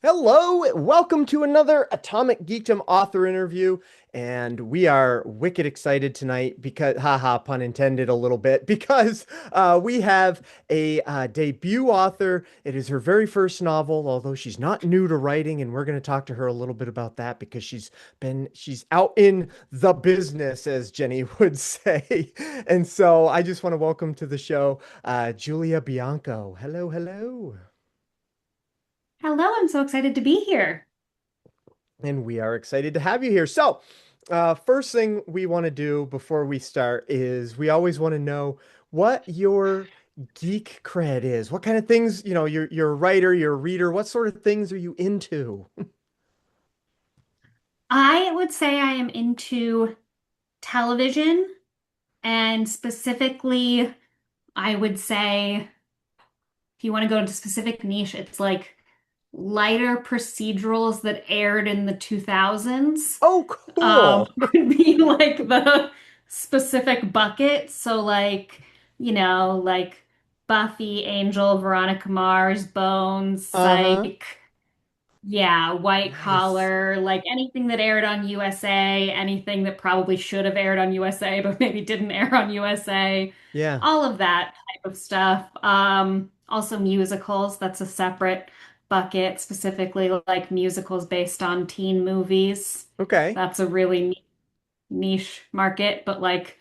Hello, welcome to another Atomic Geekdom author interview. And we are wicked excited tonight because, haha, pun intended a little bit, because we have a debut author. It is her very first novel, although she's not new to writing, and we're going to talk to her a little bit about that because she's out in the business, as Jenny would say. And so I just want to welcome to the show Julia Bianco. Hello, hello. Hello, I'm so excited to be here. And we are excited to have you here. So, first thing we want to do before we start is we always want to know what your geek cred is. What kind of things, you're a writer, you're a reader, what sort of things are you into? I would say I am into television, and specifically, I would say if you want to go into specific niche, it's like lighter procedurals that aired in the 2000s. Oh, cool. Would be like the specific bucket. So like Buffy, Angel, Veronica Mars, Bones, Uh-huh. Psych. Yeah, white Nice. collar, like anything that aired on USA, anything that probably should have aired on USA, but maybe didn't air on USA, Yeah. all of that type of stuff. Also musicals, that's a separate bucket, specifically like musicals based on teen movies. Okay. That's a really niche market, but like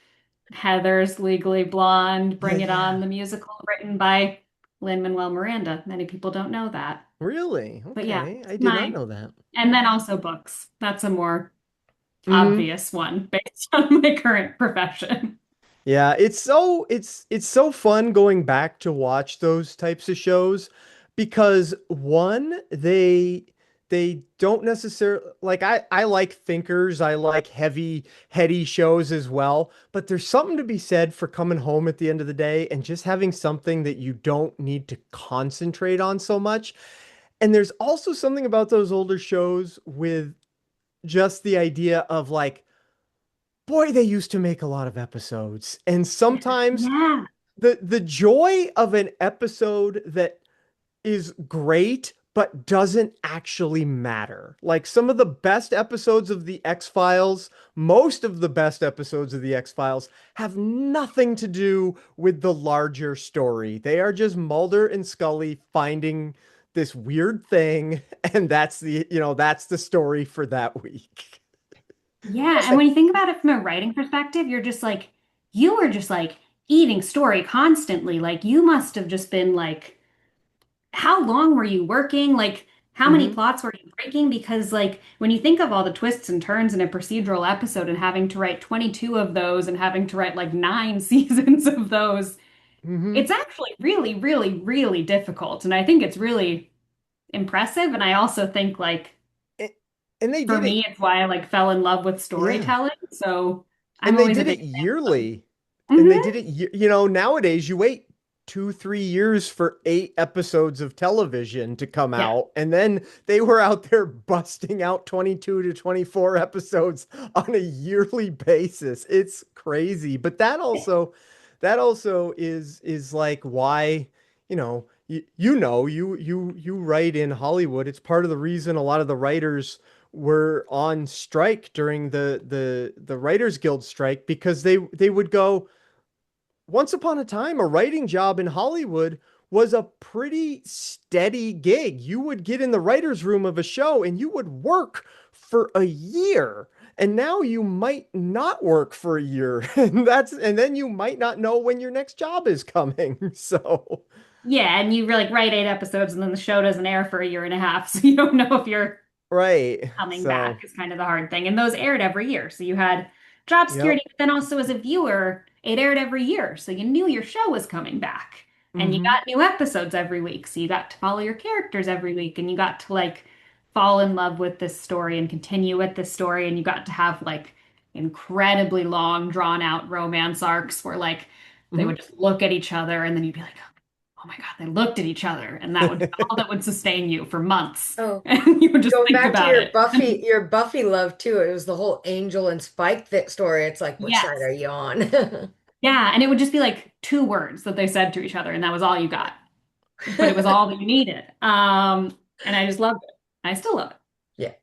Heather's Legally Blonde, Yeah, Bring It On, yeah. the musical written by Lin-Manuel Miranda. Many people don't know that. Really? But yeah, Okay. I it's did not my know that. and then also books. That's a more Hmm. obvious one based on my current profession. Yeah, it's so fun going back to watch those types of shows because one, they don't necessarily like I like thinkers, I like heavy, heady shows as well, but there's something to be said for coming home at the end of the day and just having something that you don't need to concentrate on so much. And there's also something about those older shows with just the idea of like boy, they used to make a lot of episodes. And sometimes Yeah. the joy of an episode that is great but doesn't actually matter. Like some of the best episodes of the X-Files, most of the best episodes of the X-Files have nothing to do with the larger story. They are just Mulder and Scully finding this weird thing, and that's the story for that week. Yeah. Plus, And when you think about it from a writing perspective, you were just like eating story constantly. Like you must have just been like, how long were you working? Like, how many mhm. plots were you breaking? Because, like, when you think of all the twists and turns in a procedural episode and having to write 22 of those and having to write like nine seasons of those, Mhm. it's actually really, really, really difficult. And I think it's really impressive. And I also think like And, and they for did it. me, it's why I like fell in love with Yeah. storytelling. So I'm And they always a did it big fan of yearly. And they them. did it, nowadays you wait 2, 3 years for 8 episodes of television to come Yeah. out. And then they were out there busting out 22 to 24 episodes on a yearly basis. It's crazy. But that also is like why, you write in Hollywood. It's part of the reason a lot of the writers were on strike during the Writers Guild strike because they would go, once upon a time, a writing job in Hollywood was a pretty steady gig. You would get in the writer's room of a show and you would work for a year. And now you might not work for a year. And then you might not know when your next job is coming. So, Yeah. And you like write 8 episodes and then the show doesn't air for a year and a half. So you don't know if you're right. coming So, back is kind of the hard thing. And those aired every year. So you had job yep. security, but then also as a viewer, it aired every year. So you knew your show was coming back. And you Hmm. got new episodes every week. So you got to follow your characters every week and you got to like fall in love with this story and continue with this story. And you got to have like incredibly long, drawn out romance arcs where like they would Hmm. just look at each other and then you'd be like, oh my God, they looked at each other. And that would be all that would sustain you for months. Oh, And you would just going think back to about it. Your Buffy love too. It was the whole Angel and Spike story. It's like, which side Yes. are you on? Yeah. And it would just be like two words that they said to each other, and that was all you got. But it was all that you needed. And I just loved it. I still love it. Yeah.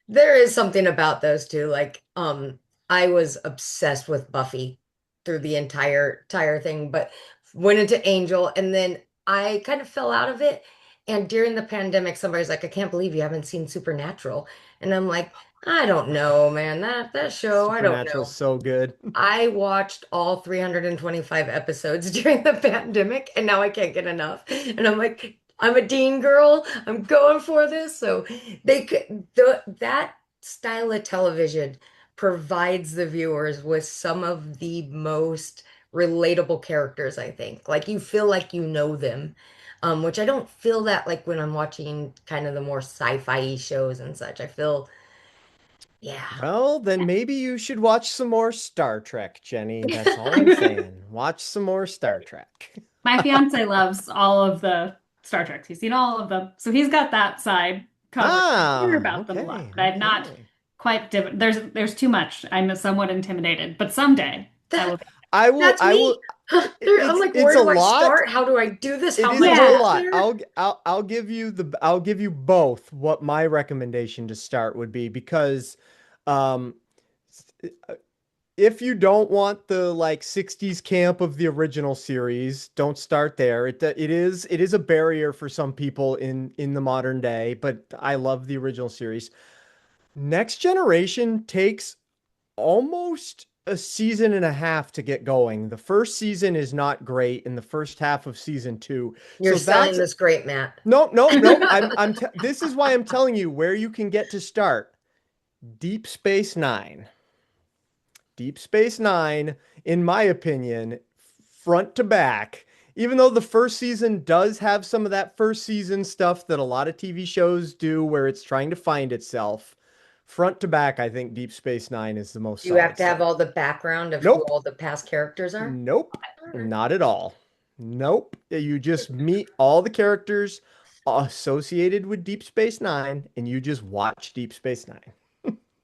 There is something about those two. Like, I was obsessed with Buffy through the entire thing, but went into Angel, and then I kind of fell out of it. And during the pandemic, somebody's like, "I can't believe you haven't seen Supernatural," and I'm like, "I don't know, man. That show, I don't Supernatural's know." so good. I watched all 325 episodes during the pandemic, and now I can't get enough. And I'm like, I'm a Dean girl. I'm going for this. So that style of television provides the viewers with some of the most relatable characters, I think. Like you feel like you know them, which I don't feel that like when I'm watching kind of the more sci-fi shows and such. I feel, yeah. Well, then maybe you should watch some more Star Trek, Jenny. That's all I'm saying. Watch some more Star Trek. My fiance loves all of the Star Treks. He's seen all of them. So he's got that side covered. I hear Ah, about them a lot, okay, but I've not okay. quite there's too much. I'm somewhat intimidated, but someday I will. That's I will me. I'm like, it's where a do I lot. start? How do I do this? It How am I is gonna a Yeah. get lot. there? I'll give you both what my recommendation to start would be because um if you don't want the like 60s camp of the original series, don't start there. It is a barrier for some people in the modern day, but I love the original series. Next Generation takes almost a season and a half to get going. The first season is not great in the first half of season 2. You're So selling that's this great, Matt. nope, nope, nope. This is why I'm telling you where you can get to start. Deep Space Nine. Deep Space Nine, in my opinion, front to back, even though the first season does have some of that first season stuff that a lot of TV shows do where it's trying to find itself, front to back, I think Deep Space Nine is the most Do you have solid to have stuff. all the background of who Nope. all the past characters are? Nope. All right. Not at all. Nope. You just meet all the characters associated with Deep Space Nine and you just watch Deep Space Nine.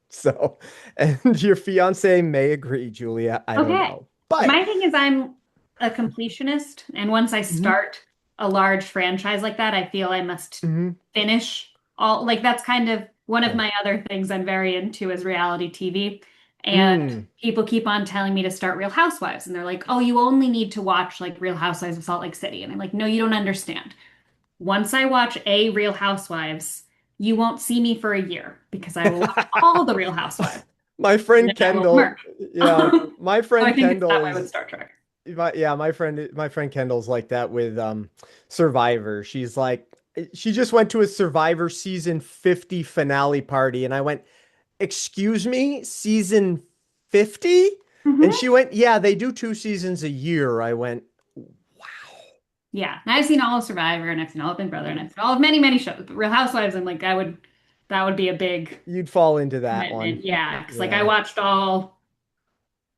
So, and your fiance may agree, Julia. I don't Okay. know. But My thing is I'm a completionist, and once I mhm, start a large franchise like that, I feel I must mhm. finish all like that's kind of one of Oh. my other things I'm very into is reality TV. And Mm. people keep on telling me to start Real Housewives, and they're like, "Oh, you only need to watch like Real Housewives of Salt Lake City." And I'm like, "No, you don't understand. Once I watch a Real Housewives, you won't see me for a year because I will watch all the Real Housewives, My and friend then I will Kendall, merge." yeah, my So I friend think it's that Kendall way with is Star Trek. yeah, my friend Kendall's like that with Survivor. She's like she just went to a Survivor season 50 finale party and I went, "Excuse me, season 50?" And Hmm. she went, "Yeah, they do 2 seasons a year." I went, "Wow." Yeah, and I've seen all of Survivor, and I've seen all of Big Brother, and I've seen all of many, many shows. But Real Housewives, I'm like, that would be a big You'd fall into that one. commitment. Yeah, because like I Yeah. watched all,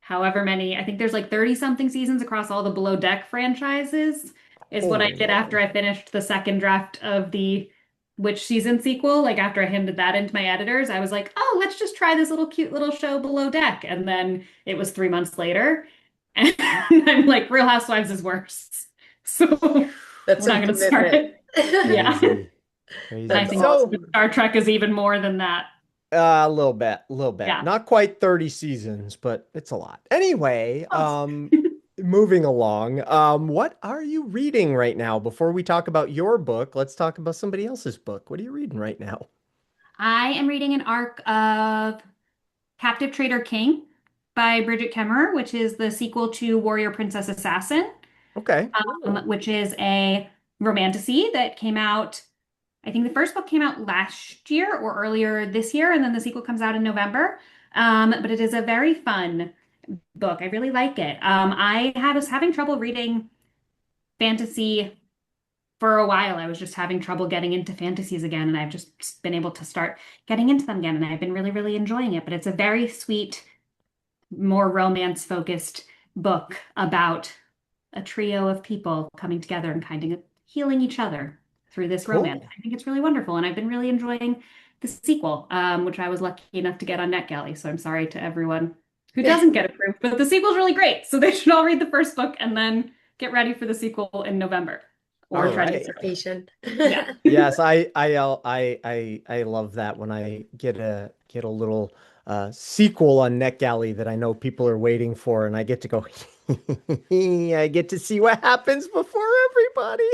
however many, I think there's like 30 something seasons across all the Below Deck franchises, is what I Holy did after moly. I finished the second draft of the Witch season sequel. Like after I handed that into my editors, I was like, oh, let's just try this little cute little show Below Deck. And then it was 3 months later, and I'm like, Real Housewives is worse. So That's we're not some going to start commitment. it. Yeah. Crazy. And I Crazy. That's think So, awesome. Star Trek is even more than that. a little bit, a little bit. Yeah. Not quite 30 seasons, but it's a lot. Anyway, Close. moving along. What are you reading right now? Before we talk about your book, let's talk about somebody else's book. What are you reading right now? I am reading an arc of Captive Traitor King by Bridget Kemmerer, which is the sequel to Warrior Princess Assassin, Okay. which is a romantasy that came out. I think the first book came out last year or earlier this year, and then the sequel comes out in November. But it is a very fun book. I really like it. Was having trouble reading fantasy for a while. I was just having trouble getting into fantasies again, and I've just been able to start getting into them again, and I've been really, really enjoying it. But it's a very sweet, more romance focused book about a trio of people coming together and kind of healing each other through this romance. Cool. I think it's really wonderful, and I've been really enjoying the sequel, which I was lucky enough to get on NetGalley. So I'm sorry to everyone who doesn't get approved, but the sequel's really great. So they should all read the first book and then get ready for the sequel in November. or All try to get right. started. Participation. Yeah. Yes, I love that when I get a little sequel on NetGalley that I know people are waiting for, and I get to go. I get to see what happens before everybody.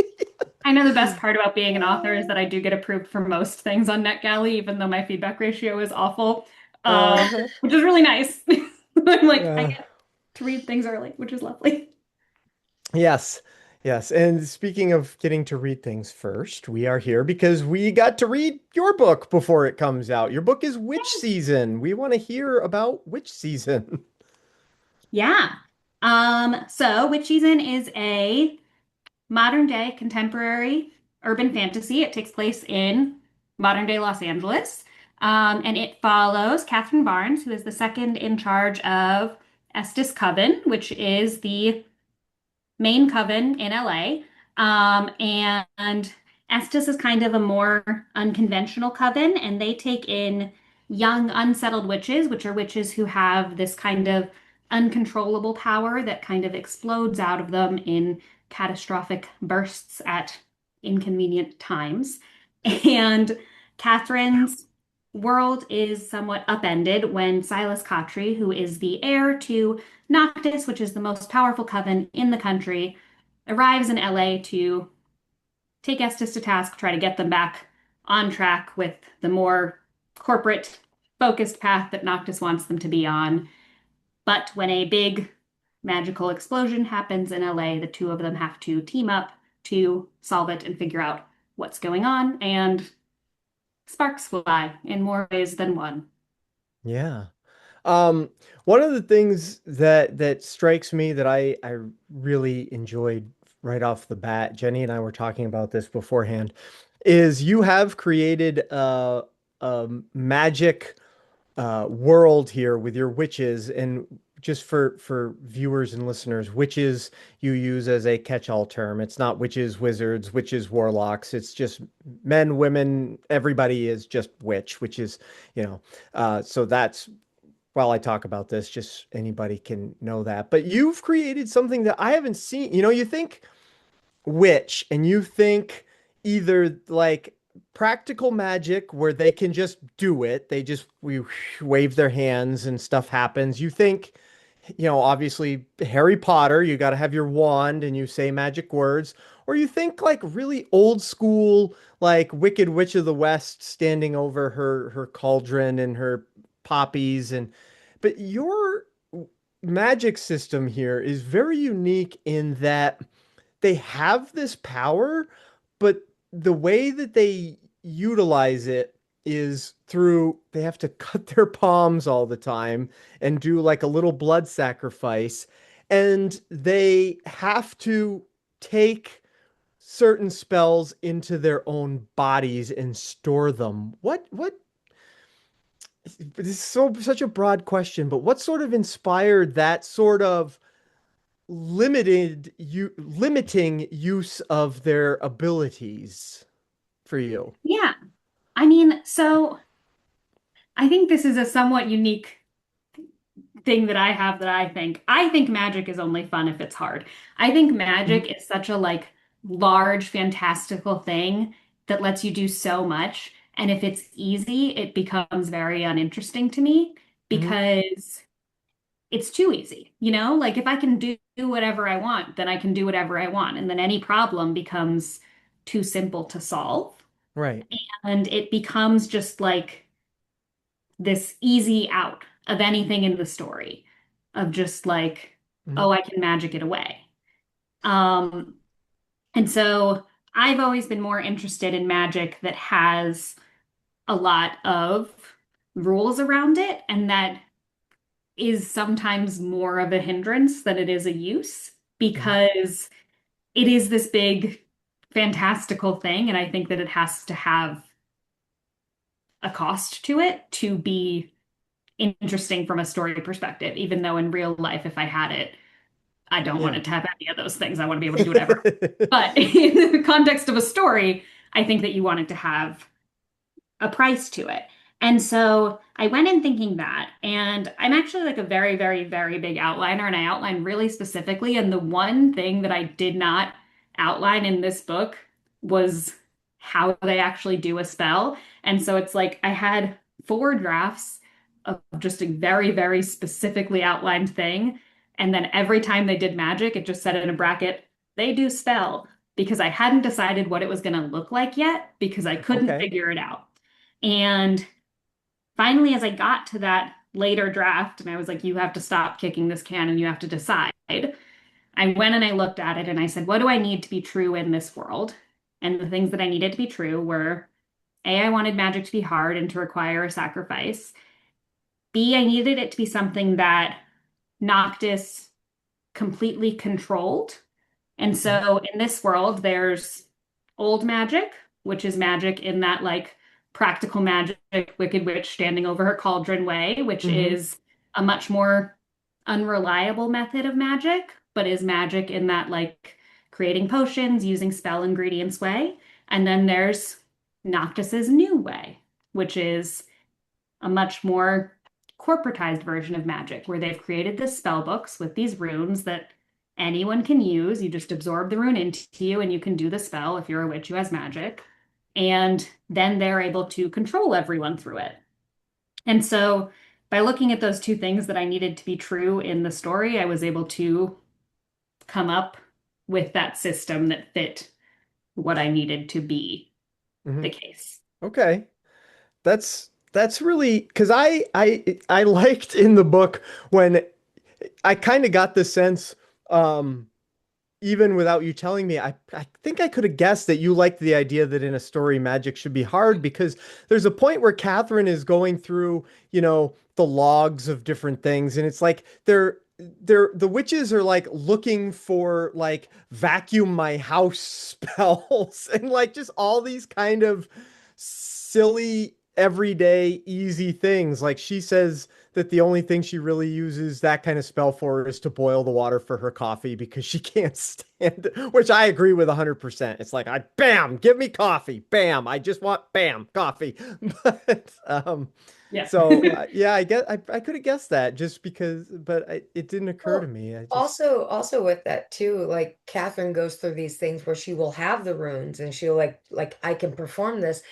I know the best part about being an author is that I do get approved for most things on NetGalley, even though my feedback ratio is awful, Uh, which is really nice. I'm like, I yeah. get to read things early, which is lovely. Yes. Yes. And speaking of getting to read things first, we are here because we got to read your book before it comes out. Your book is Witch Season. We want to hear about Witch Season. Yeah. So Witch Season is a modern day contemporary urban fantasy. It takes place in modern day Los Angeles. And it follows Katherine Barnes, who is the second in charge of Estes Coven, which is the main coven in LA. And Estes is kind of a more unconventional coven, and they take in young, unsettled witches, which are witches who have this kind of uncontrollable power that kind of explodes out of them in catastrophic bursts at inconvenient times. And Catherine's world is somewhat upended when Silas Khatri, who is the heir to Noctis, which is the most powerful coven in the country, arrives in LA to take Estes to task, try to get them back on track with the more corporate focused path that Noctis wants them to be on. But when a big magical explosion happens in LA, the two of them have to team up to solve it and figure out what's going on, and sparks fly in more ways than one. Yeah. Um, One of the things that strikes me that I really enjoyed right off the bat, Jenny and I were talking about this beforehand, is you have created a magic world here with your witches, and just for viewers and listeners, witches you use as a catch-all term. It's not witches, wizards, witches, warlocks. It's just men, women, everybody is just witch, which is, so that's while I talk about this, just anybody can know that. But you've created something that I haven't seen. You think witch and you think either like practical magic where they can just do it, they just wave their hands and stuff happens. You think, obviously Harry Potter, you got to have your wand and you say magic words, or you think like really old school, like Wicked Witch of the West standing over her cauldron and her poppies. But your magic system here is very unique in that they have this power, but the way that they utilize it is through they have to cut their palms all the time and do like a little blood sacrifice, and they have to take certain spells into their own bodies and store them. What this is such a broad question, but what sort of inspired that sort of limiting use of their abilities for you? Yeah. I mean, so I think this is a somewhat unique thing that I have that I think magic is only fun if it's hard. I think magic Mhm. is such a like large fantastical thing that lets you do so much. And if it's easy, it becomes very uninteresting to me Mhm. because it's too easy. Like if I can do whatever I want, then I can do whatever I want. And then any problem becomes too simple to solve. Right. And it becomes just like this easy out of anything in the story of just like, Mhm. oh, I can magic it away. Um, and so I've always been more interested in magic that has a lot of rules around it, and that is sometimes more of a hindrance than it is a use Mhm. because it is this big fantastical thing, and I think that it has to have a cost to it to be interesting from a story perspective, even though in real life, if I had it, I don't want Yeah. it to have any of those things. I want to be able to do whatever. But in the context of a story, I think that you want it to have a price to it. And so I went in thinking that, and I'm actually like a very, very, very big outliner, and I outline really specifically. And the one thing that I did not outline in this book was how they actually do a spell. And so it's like I had four drafts of just a very, very specifically outlined thing. And then every time they did magic, it just said in a bracket, they do spell, because I hadn't decided what it was going to look like yet because I couldn't Okay. figure it out. And finally, as I got to that later draft, and I was like, you have to stop kicking this can and you have to decide. I went and I looked at it and I said, what do I need to be true in this world? And the things that I needed to be true were A, I wanted magic to be hard and to require a sacrifice. B, I needed it to be something that Noctis completely controlled. And Hmm. so in this world, there's old magic, which is magic in that like practical magic, Wicked Witch standing over her cauldron way, which Hmm. is a much more unreliable method of magic, but is magic in that like creating potions using spell ingredients way. And then there's Noctis's new way, which is a much more corporatized version of magic, where they've created this spell books with these runes that anyone can use. You just absorb the rune into you and you can do the spell if you're a witch who has magic. And then they're able to control everyone through it. And so by looking at those two things that I needed to be true in the story, I was able to come up with that system that fit what I needed to be Hmm. the case. Okay. That's really because I liked in the book when I kind of got the sense, um, even without you telling me, I think I could have guessed that you liked the idea that in a story magic should be hard because there's a point where Catherine is going through, the logs of different things, and it's like the witches are like looking for like vacuum my house spells and like just all these kind of silly everyday easy things. Like she says that the only thing she really uses that kind of spell for is to boil the water for her coffee because she can't stand it, which I agree with 100%. It's like, bam, give me coffee. Bam, I just want bam, coffee. But Yeah. so yeah, I could have guessed that just because, but it didn't occur to Well, me. I just also with that too, like Catherine goes through these things where she will have the runes and she'll like I can perform this,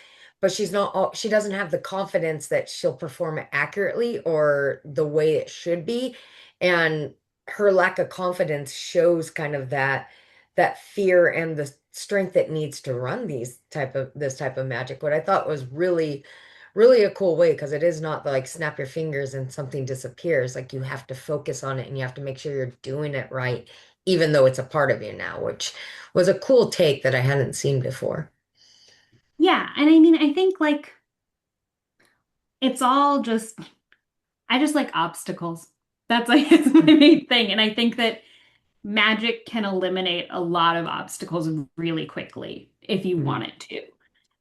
but she doesn't have the confidence that she'll perform it accurately or the way it should be. And her lack of confidence shows kind of that fear and the strength it needs to run this type of magic. What I thought was really a cool way, because it is not like snap your fingers and something disappears. Like you have to focus on it and you have to make sure you're doing it right, even though it's a part of you now, which was a cool take that I hadn't seen before. Yeah. And I mean, I think like it's all just, I just like obstacles. That's like it's my main thing. And I think that magic can eliminate a lot of obstacles really quickly if you Mhm. want it to.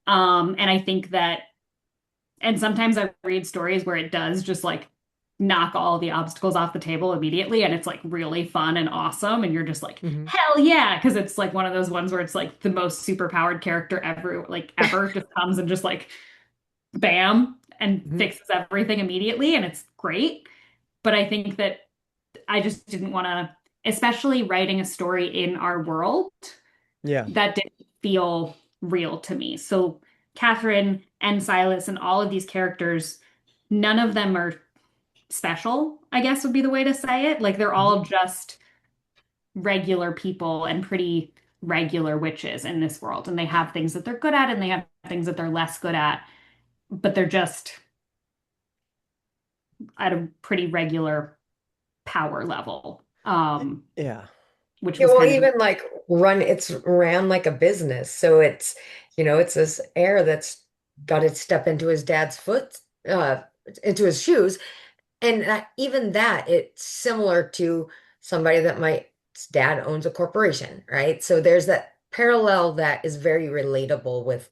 And I think that, and sometimes I read stories where it does just like knock all the obstacles off the table immediately, and it's like really fun and awesome. And you're just like, Mhm. hell yeah, because it's like one of those ones where it's like the most superpowered character ever, like ever, just comes and just like bam and Mhm. fixes everything immediately, and it's great. But I think that I just didn't want to, especially writing a story in our world, Yeah. that didn't feel real to me. So Catherine and Silas and all of these characters, none of them are special, I guess would be the way to say it. Like they're Mhm. all just regular people and pretty regular witches in this world. And they have things that they're good at and they have things that they're less good at, but they're just at a pretty regular power level. Yeah. Which Yeah, was well, kind of even like it's ran like a business. So it's this heir that's got to step into his dad's foot, uh, into his shoes. And even that, it's similar to somebody that my dad owns a corporation, right? So there's that parallel that is very relatable with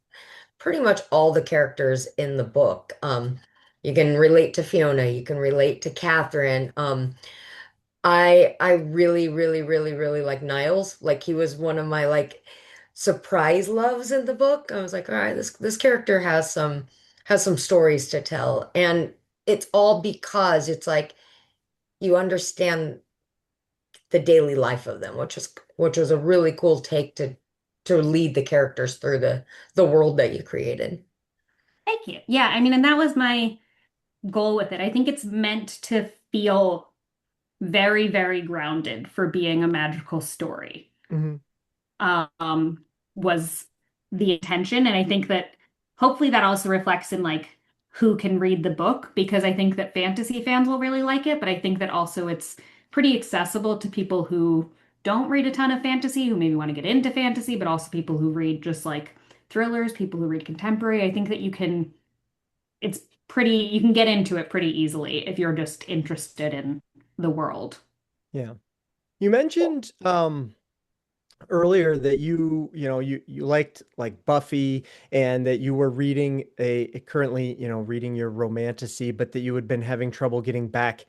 pretty much all the characters in the book. You can relate to Fiona, you can relate to Catherine. I really like Niles. Like he was one of my like surprise loves in the book. I was like, all right, this character has some stories to tell. And it's all because it's like you understand the daily life of them, which was a really cool take to lead the characters through the world that you created. Thank you. Yeah, I mean, and that was my goal with it. I think it's meant to feel very, very grounded for being a magical story. Hmm. Um, was the intention. And I think that hopefully that also reflects in like who can read the book, because I think that fantasy fans will really like it, but I think that also it's pretty accessible to people who don't read a ton of fantasy, who maybe want to get into fantasy, but also people who read just like thrillers, people who read contemporary. I think that it's pretty, you can get into it pretty easily if you're just interested in the world. Yeah. You mentioned earlier that you liked like Buffy and that you were reading currently, reading your romantasy, but that you had been having trouble getting back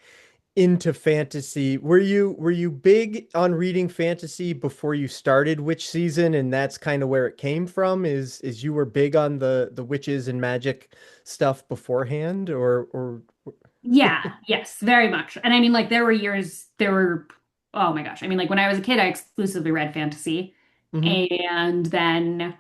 into fantasy. Were you big on reading fantasy before you started Witch Season, and that's kind of where it came from? Is you were big on the witches and magic stuff beforehand, or Yeah, yes, very much. And I mean, like, there were years, oh my gosh. I mean, like, when I was a kid, I exclusively read fantasy. Mhm. And then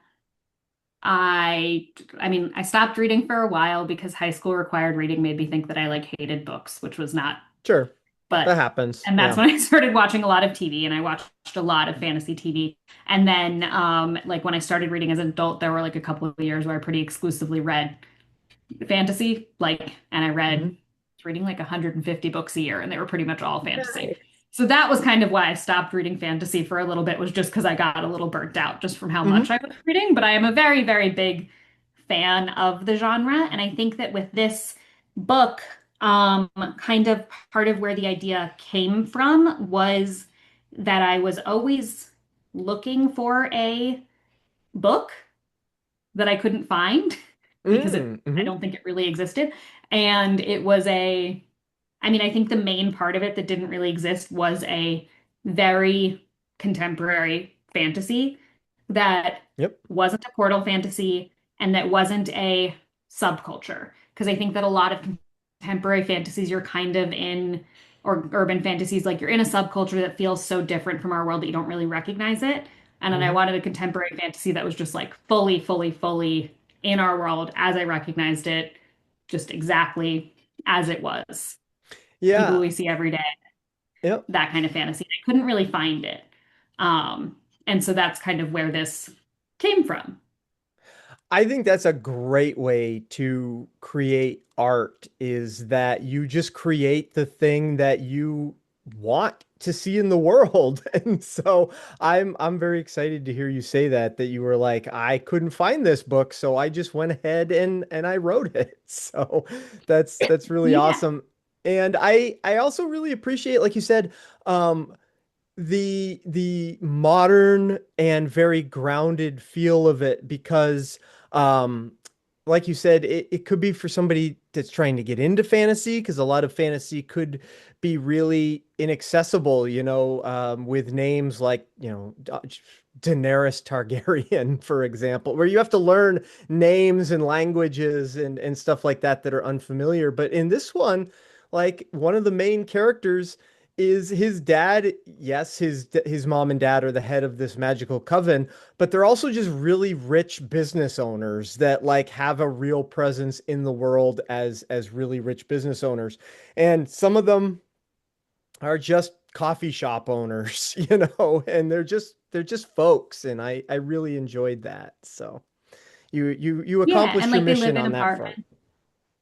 I, I mean, I stopped reading for a while because high school required reading made me think that I like hated books, which was not, Sure, but, that happens. and that's Yeah. when I started watching a lot of TV and I watched a lot of fantasy TV. And then, like, when I started reading as an adult, there were like a couple of years where I pretty exclusively read fantasy, like, and Hmm. reading like 150 books a year, and they were pretty much all fantasy. Nice. So that was kind of why I stopped reading fantasy for a little bit, was just because I got a little burnt out just from how much Hmm. I was reading. But I am a very, very big fan of the genre, and I think that with this book, kind of part of where the idea came from was that I was always looking for a book that I couldn't find because I Hmm. don't think it really existed. And it was I mean, I think the main part of it that didn't really exist was a very contemporary fantasy that Yep. wasn't a portal fantasy and that wasn't a subculture. Because I think that a lot of contemporary fantasies you're kind of in, or urban fantasies, like you're in a subculture that feels so different from our world that you don't really recognize it. And then I Hmm. wanted a contemporary fantasy that was just like fully, fully, fully in our world as I recognized it, just exactly as it was. People Yeah. we see every day, Yep. that kind of fantasy. I couldn't really find it. And so that's kind of where this came from. I think that's a great way to create art, is that you just create the thing that you want to see in the world. And so I'm very excited to hear you say that you were like, I couldn't find this book, so I just went ahead and I wrote it. So that's really Yeah. awesome. And I also really appreciate, like you said, um, the modern and very grounded feel of it, because um like you said, it could be for somebody that's trying to get into fantasy, because a lot of fantasy could be really inaccessible, with names like, Daenerys Targaryen, for example, where you have to learn names and languages and stuff like that are unfamiliar. But in this one, like, one of the main characters is his dad. Yes, his mom and dad are the head of this magical coven, but they're also just really rich business owners that like have a real presence in the world as really rich business owners. And some of them are just coffee shop owners, and they're just folks, and I really enjoyed that. So you Yeah. accomplished And your like they live mission in on that front. apartments.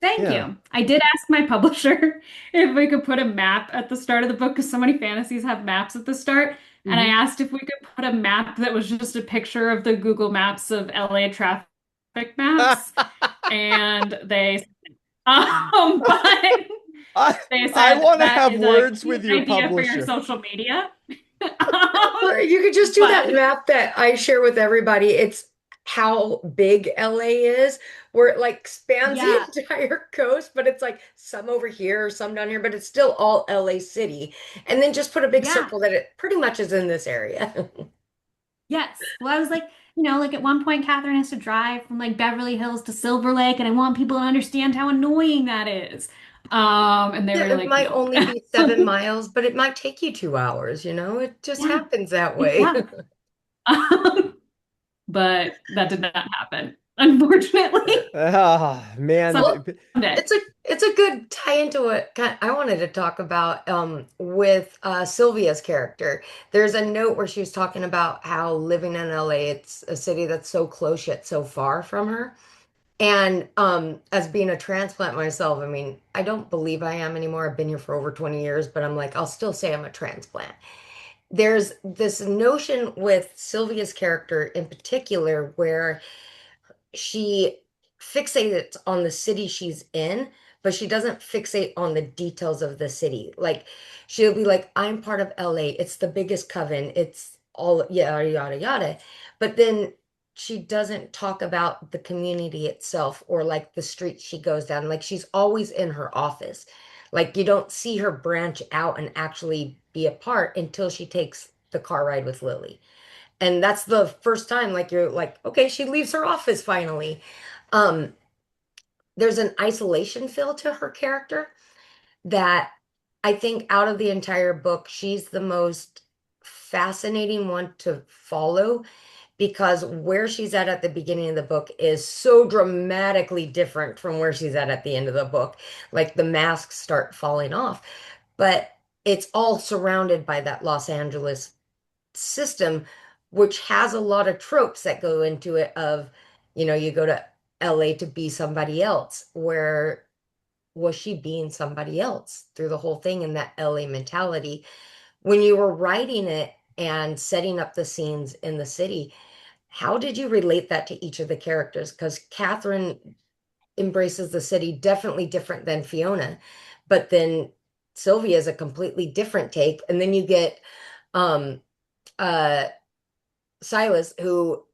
Thank Yeah. you. I did ask my publisher if we could put a map at the start of the book because so many fantasies have maps at the start. And I Hmm. asked if we could put a map that was just a picture of the Google Maps of LA traffic maps. And but I they I said want to that have is a words cute with your idea for your publisher. social media. Or you could just do that But map that I share with everybody. It's how big LA is, where it like spans the yeah, entire coast, but it's like some over here, some down here, but it's still all LA City. And then just put a big yeah. circle that it pretty much is in this area. Yes. Well, I was like, like at one point, Catherine has to drive from like Beverly Hills to Silver Lake, and I want people to understand how annoying that is. And they Yeah, were it like, might no. only be 7 miles, but it might take you 2 hours, It just Yeah, happens that it way. does. But that did not happen, unfortunately. Ah, man. Well, Someday. it's a good tie into what I wanted to talk about with Sylvia's character. There's a note where she was talking about how living in LA, it's a city that's so close yet so far from her. And as being a transplant myself, I mean, I don't believe I am anymore. I've been here for over 20 years, but I'm like, I'll still say I'm a transplant. There's this notion with Sylvia's character in particular where she fixates on the city she's in, but she doesn't fixate on the details of the city. Like she'll be like, I'm part of LA. It's the biggest coven. It's all yada yada yada. But then she doesn't talk about the community itself or like the street she goes down. Like she's always in her office. Like you don't see her branch out and actually be a part until she takes the car ride with Lily. And that's the first time like you're like, okay, she leaves her office finally. Um, there's an isolation feel to her character that I think out of the entire book, she's the most fascinating one to follow because where she's at the beginning of the book is so dramatically different from where she's at the end of the book. Like the masks start falling off, but it's all surrounded by that Los Angeles system, which has a lot of tropes that go into it of, you go to LA to be somebody else. Where was she being somebody else through the whole thing in that LA mentality? When you were writing it and setting up the scenes in the city, how did you relate that to each of the characters? Because Catherine embraces the city definitely different than Fiona, but then Sylvia is a completely different take. And then you get um uh Silas, who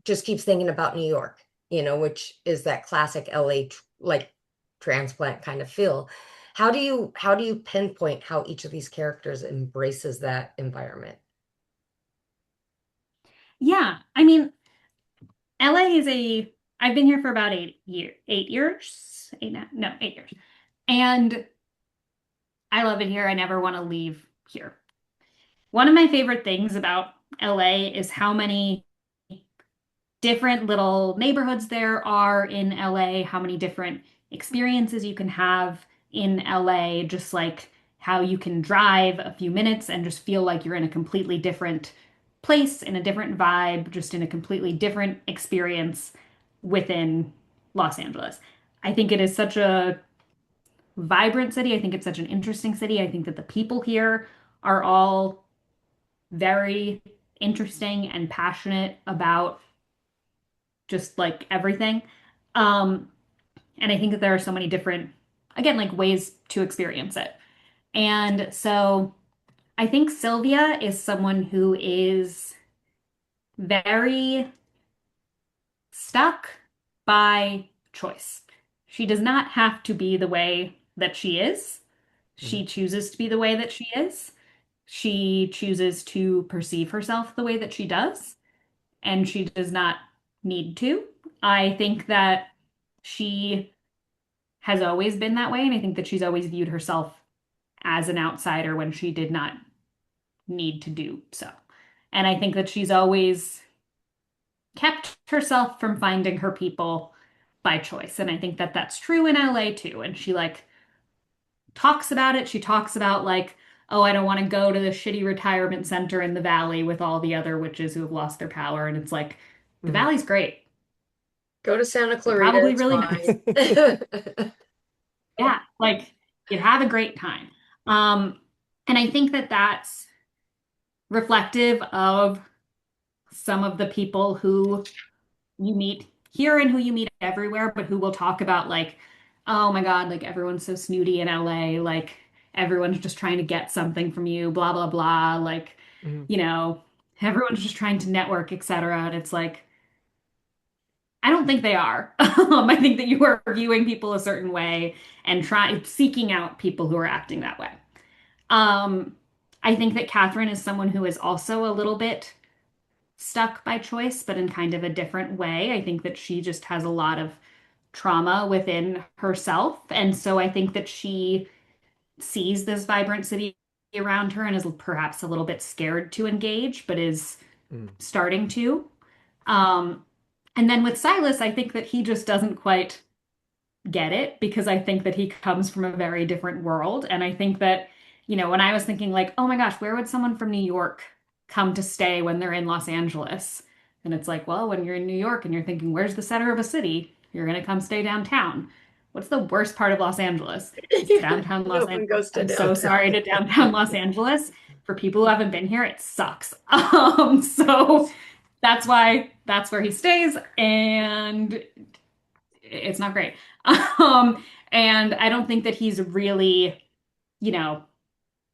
just keeps thinking about New York, which is that classic LA like transplant kind of feel. How do you pinpoint how each of these characters embraces that environment? Yeah, I mean, LA is a, I've been here for about 8 years, eight, no, 8 years. And I love it here. I never want to leave here. One of my favorite things about LA is how many different little neighborhoods there are in LA, how many different experiences you can have in LA, just like how you can drive a few minutes and just feel like you're in a completely different place, in a different vibe, just in a completely different experience within Los Angeles. I think it is such a vibrant city. I think it's such an interesting city. I think that the people here are all very interesting and passionate about just like everything. Um, and I think that there are so many different, again, like ways to experience it. And so I think Sylvia is someone who is very stuck by choice. She does not have to be the way that she is. Mhm. She chooses to be the way that she is. She chooses to perceive herself the way that she does, and she does not need to. I think that she has always been that way, and I think that she's always viewed herself as an outsider when she did not need to do so. And I think that she's always kept herself from finding her people by choice. And I think that that's true in LA too. And she like talks about it. She talks about like, oh, I don't want to go to the shitty retirement center in the valley with all the other witches who have lost their power. And it's like, the Mhm. valley's great. Go to Santa You're Clarita, probably it's really fine. nice. Yeah, like you'd have a great time. Um, and I think that that's reflective of some of the people who you meet here and who you meet everywhere, but who will talk about like, oh my God, like everyone's so snooty in LA, like everyone's just trying to get something from you, blah, blah, blah. Like, Mhm. you know, everyone's just trying to network, etc. And it's like, I don't think they are. I think that you are viewing people a certain way and seeking out people who are acting that way. Um, I think that Catherine is someone who is also a little bit stuck by choice, but in kind of a different way. I think that she just has a lot of trauma within herself. And so I think that she sees this vibrant city around her and is perhaps a little bit scared to engage, but is Mm. starting to. Um, and then with Silas, I think that he just doesn't quite get it because I think that he comes from a very different world. And I think that, when I was thinking like, oh my gosh, where would someone from New York come to stay when they're in Los Angeles? And it's like, well, when you're in New York and you're thinking, where's the center of a city? You're going to come stay downtown. What's the worst part of Los Angeles? It's downtown Los No one Angeles. goes to I'm so downtown. sorry to downtown Los Angeles. For people who haven't been here, it sucks. So that's where he stays, and it's not great. And I don't think that he's really, you know,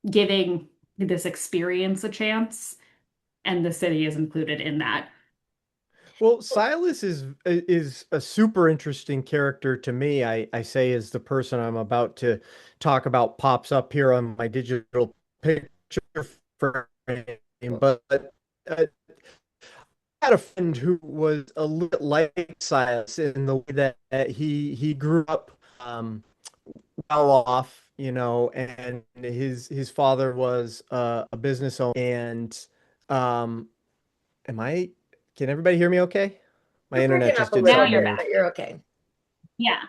giving this experience a chance, and the city is included in that. Well, Silas is a super interesting character to me. I say as the person I'm about to talk about pops up here on my digital picture frame, but I had a friend who was a little bit like Silas in the way that he grew up well off, and his father was a business owner, and um, am I? Can everybody hear me okay? My You're internet breaking just up a did Now little something you're bit, weird. but back. you're okay. Yeah.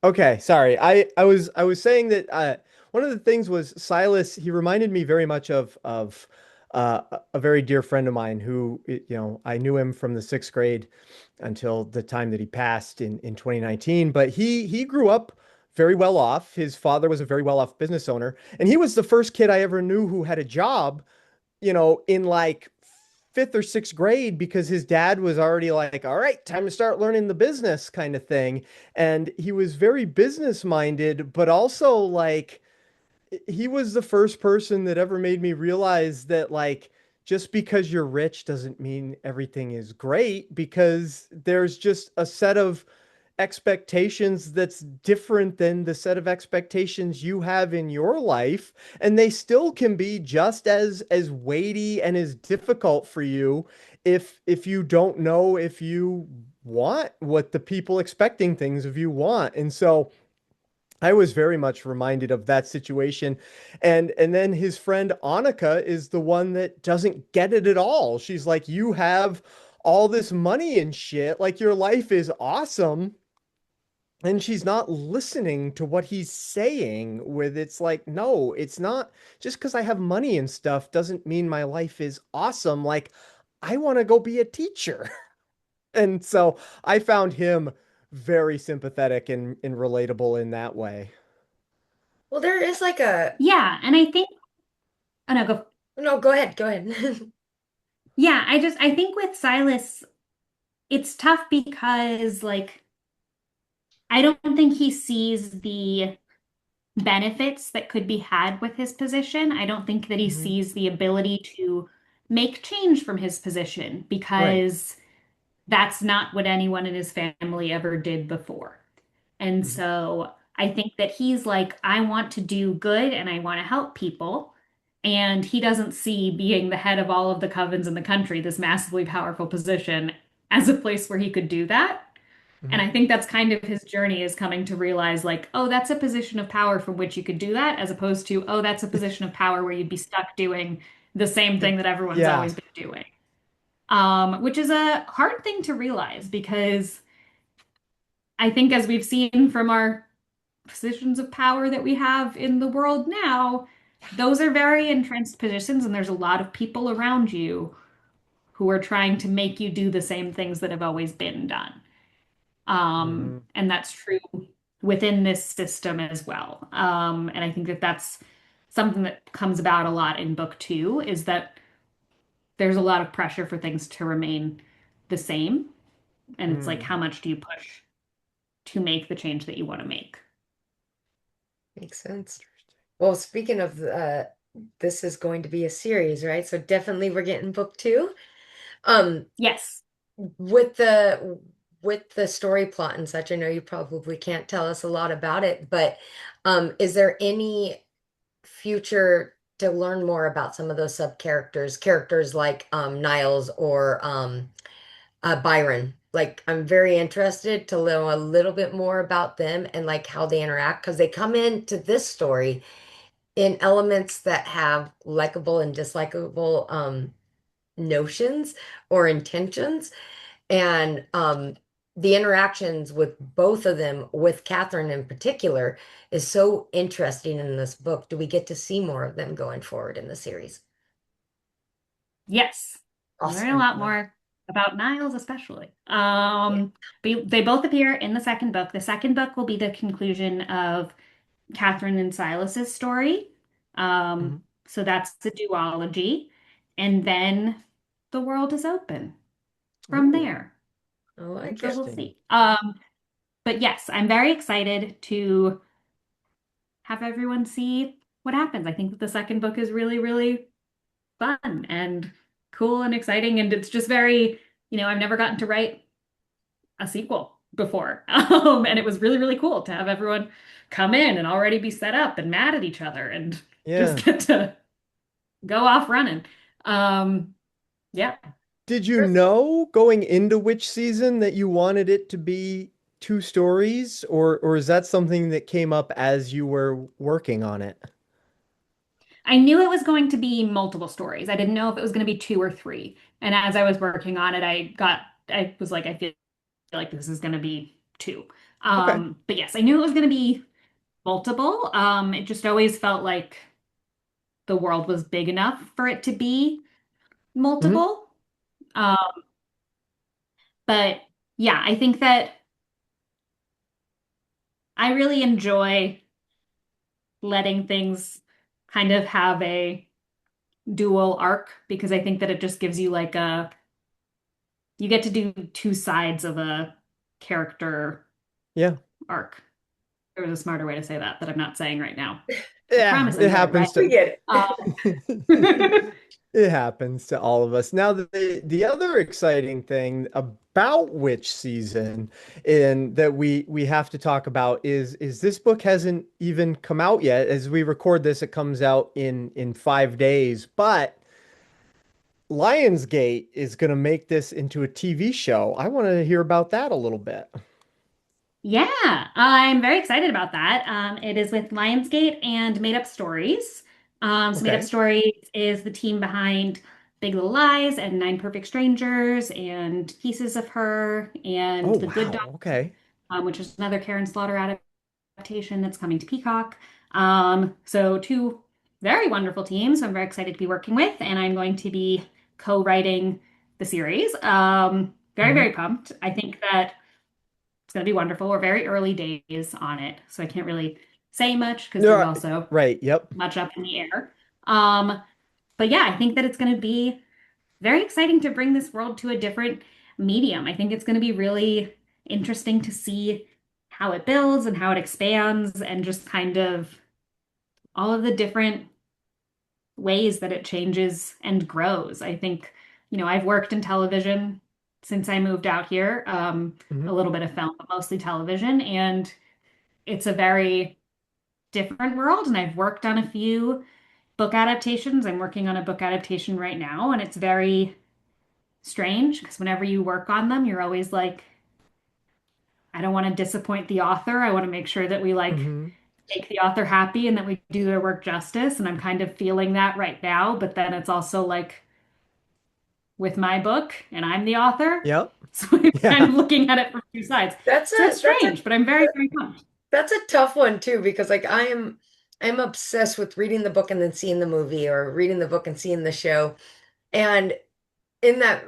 Okay, sorry. I was saying that one of the things was Silas. He reminded me very much of a very dear friend of mine who I knew him from the sixth grade until the time that he passed in 2019. But he grew up very well off. His father was a very well off business owner, and he was the first kid I ever knew who had a job in like fifth or sixth grade because his dad was already like, all right, time to start learning the business kind of thing. And he was very business minded, but also like he was the first person that ever made me realize that like just because you're rich doesn't mean everything is great because there's just a set of expectations that's different than the set of expectations you have in your life, and they still can be just as weighty and as difficult for you if you don't know if you want what the people expecting things of you want. And so I was very much reminded of that situation. And then his friend Annika is the one that doesn't get it at all. She's like, you have all this money and shit, like your life is awesome, and she's not listening to what he's saying. With it's like, no, it's not just because I have money and stuff doesn't mean my life is awesome. Like, I want to go be a teacher. And so I found him very sympathetic and relatable in that way. Well, there is like a Yeah. And I think, oh no, go. no, go ahead, go ahead. Yeah. I think with Silas, it's tough because, like, I don't think he sees the benefits that could be had with his position. I don't think that he Hmm. sees the ability to make change from his position Right. because that's not what anyone in his family ever did before. And Hmm. so I think that he's like, I want to do good and I want to help people. And he doesn't see being the head of all of the covens in the country, this massively powerful position, as a place where he could do that. And Hmm. I think that's kind of his journey, is coming to realize, like, oh, that's a position of power from which you could do that, as opposed to, oh, that's a position of power where you'd be stuck doing the same thing that everyone's Yeah. always been doing. Which is a hard thing to realize because I think, as we've seen from our positions of power that we have in the world now, those are very entrenched positions, and there's a lot of people around you who are trying to make you do the same things that have always been done. Hmm. And that's true within this system as well. And I think that that's something that comes about a lot in book two, is that there's a lot of pressure for things to remain the same. And it's like, how Hmm. much do you push to make the change that you want to make? Makes sense. Well, speaking of this is going to be a series, right? So definitely we're getting book two. Um, Yes. with the story plot and such, I know you probably can't tell us a lot about it, but is there any future to learn more about some of those characters like Niles or Byron? like I'm very interested to know a little bit more about them and like how they interact because they come into this story in elements that have likable and dislikable notions or intentions. And the interactions with both of them, with Catherine in particular, is so interesting in this book. Do we get to see more of them going forward in the series? Yes, we learn a Awesome. lot more about Niles, especially. Yeah. They both appear in the second book. The second book will be the conclusion of Catherine and Silas's story. Mhm. So that's the duology. And then the world is open from Ooh, there. I like So it. we'll interesting. see. But yes, I'm very excited to have everyone see what happens. I think that the second book is really, really fun and cool and exciting. And it's just very, I've never gotten to write a sequel before. And it was really, really cool to have everyone come in and already be set up and mad at each other and just Yeah. get to go off running. Um, yeah. Did you know going into which season that you wanted it to be two stories, or is that something that came up as you were working on it? I knew it was going to be multiple stories. I didn't know if it was going to be two or three. And as I was working on it, I was like, I feel like this is going to be two. Okay. But yes, I knew it was going to be multiple. It just always felt like the world was big enough for it to be Hmm. multiple. Um, but yeah, I think that I really enjoy letting things kind of have a dual arc because I think that it just gives you you get to do two sides of a character Yeah. arc. There was a smarter way to say that I'm not saying right now. I Yeah, promise I'm it good at happens We to writing. get it. it happens to all of us. Now, the other exciting thing about which season and that we have to talk about is this book hasn't even come out yet. As we record this, it comes out in 5 days, but Lionsgate is going to make this into a TV show. I want to hear about that a little bit. Yeah, I'm very excited about that. It is with Lionsgate and Made Up Stories. So Made Up Okay. Stories is the team behind Big Little Lies and Nine Perfect Strangers and Pieces of Her and Oh, The Good wow. Doctor, Okay. which is another Karen Slaughter adaptation that's coming to Peacock. So two very wonderful teams I'm very excited to be working with, and I'm going to be co-writing the series. Very, Hmm. very pumped. I think that it's going to be wonderful. We're very early days on it, so I can't really say much because there's Yeah, also right. Yep. much up in the air. Um, but yeah, I think that it's going to be very exciting to bring this world to a different medium. I think it's going to be really interesting to see how it builds and how it expands and just kind of all of the different ways that it changes and grows. I think, I've worked in television since I moved out here, a Hmm. little bit of film, but mostly television. And it's a very different world. And I've worked on a few book adaptations. I'm working on a book adaptation right now, and it's very strange because whenever you work on them, you're always like, I don't want to disappoint the author. I want to make sure that we Hmm. make the author happy and that we do their work justice. And I'm kind of feeling that right now. But then it's also like with my book and I'm the author. Yep. So I'm kind Yeah. of looking at it from two sides. That's So it's a that's a strange, but I'm very, very pumped. that's a tough one too because like I'm obsessed with reading the book and then seeing the movie or reading the book and seeing the show. And in that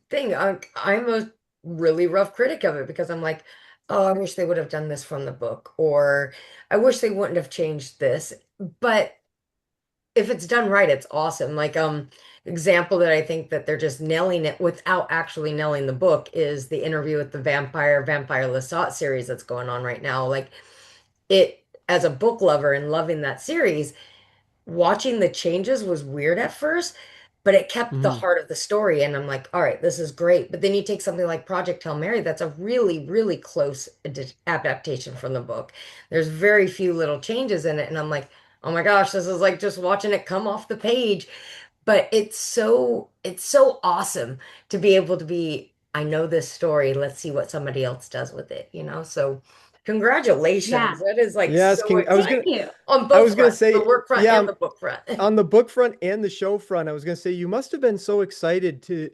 thing, I'm a really rough critic of it because I'm like, oh, I wish they would have done this from the book, or I wish they wouldn't have changed this. But if it's done right, it's awesome. Like, example that I think that they're just nailing it without actually nailing the book is the interview with the Vampire Lestat series that's going on right now. Like, it, as a book lover and loving that series, watching the changes was weird at first, but it kept the Hmm. heart of the story. And I'm like, all right, this is great. But then you take something like Project Hail Mary, that's a really, really close adaptation from the book. There's very few little changes in it. And I'm like, oh my gosh, this is like just watching it come off the page. But it's so awesome to be able to be I know this story. Let's see what somebody else does with it, you know? So Yeah. congratulations. That is like Yes, so King. Thank exciting you. on I both was gonna fronts, the say, work front yeah, and the book front. on the book front and the show front, I was gonna say you must have been so excited to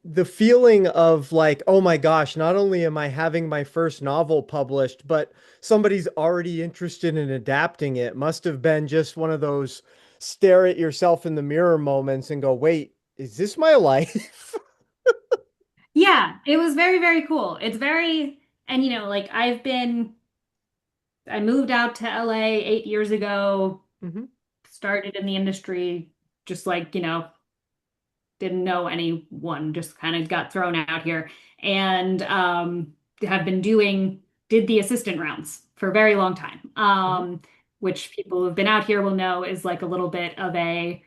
the feeling of like, oh my gosh, not only am I having my first novel published, but somebody's already interested in adapting it. Must have been just one of those stare at yourself in the mirror moments and go, wait, is this my life? Yeah, it was very, very cool. It's very, and like I moved out to LA 8 years ago, Hmm. started in the industry, just like, didn't know anyone, just kind of got thrown out here and have been did the assistant rounds for a very long time. Hmm. Which people who've been out here will know is like a little bit of I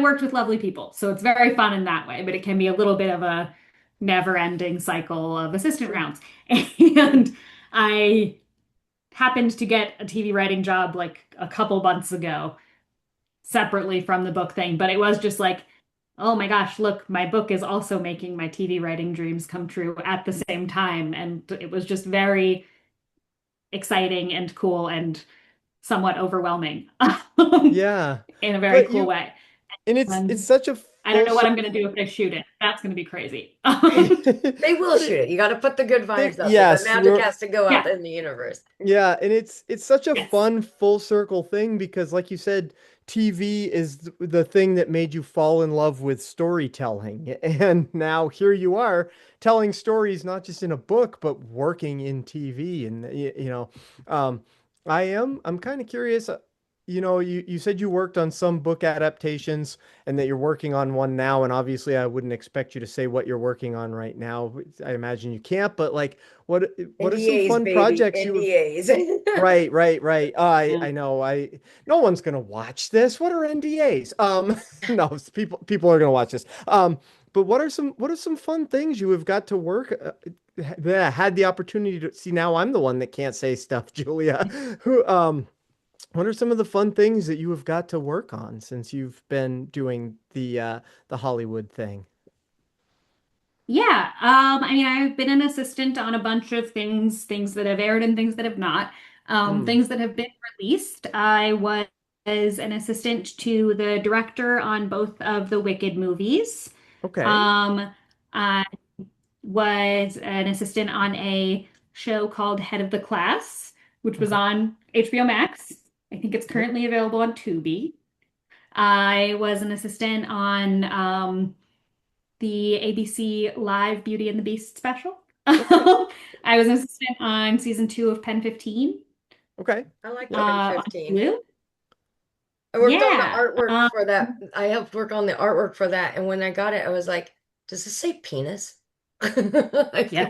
worked with lovely people, so it's very fun in that way, but it can be a little bit of a never-ending cycle of assistant Sure. rounds. And I happened to get a TV writing job like a couple months ago, separately from the book thing, but it was just like, oh my gosh, look, my book is also making my TV writing dreams come true at the same time. And it was just very exciting and cool and somewhat overwhelming Yeah. in a very But cool way. and it's And such a I don't full know what I'm circle. going to do if they shoot it. That's going to be crazy. They will But shoot it. You got to put the good vibes out there. The yes, magic we're has to go out Yeah. in the universe. yeah, and it's such a Yes. fun full circle thing because like you said, TV is the thing that made you fall in love with storytelling. And now here you are telling stories not just in a book but working in TV and um I'm kind of curious. You said you worked on some book adaptations and that you're working on one now, and obviously I wouldn't expect you to say what you're working on right now. I imagine you can't, but like what are some NDAs, fun baby. projects you have? NDAs. Right, right, right. Yeah. I know. No one's gonna watch this. What are NDAs? No, people are gonna watch this. But what are some fun things you have got to work that had the opportunity to see? Now I'm the one that can't say stuff, Julia. Who what are some of the fun things that you have got to work on since you've been doing the Hollywood thing? Yeah. I mean, I've been an assistant on a bunch of things that have aired and things that have not. Hmm. Things that have been released. I was an assistant to the director on both of the Wicked movies. Okay. Um, I was an assistant on a show called Head of the Class, which was Okay. on HBO Max. I think it's Okay. currently available on Tubi. I was an assistant on the ABC Live Beauty and the Beast special. Okay. I was an assistant on season 2 of Pen 15 Okay. I like Yep. Pen on 15. Hulu. I worked on the Yeah. artwork for that. I helped work on the artwork for that. And when I got it, I was like, does this say penis? Yeah,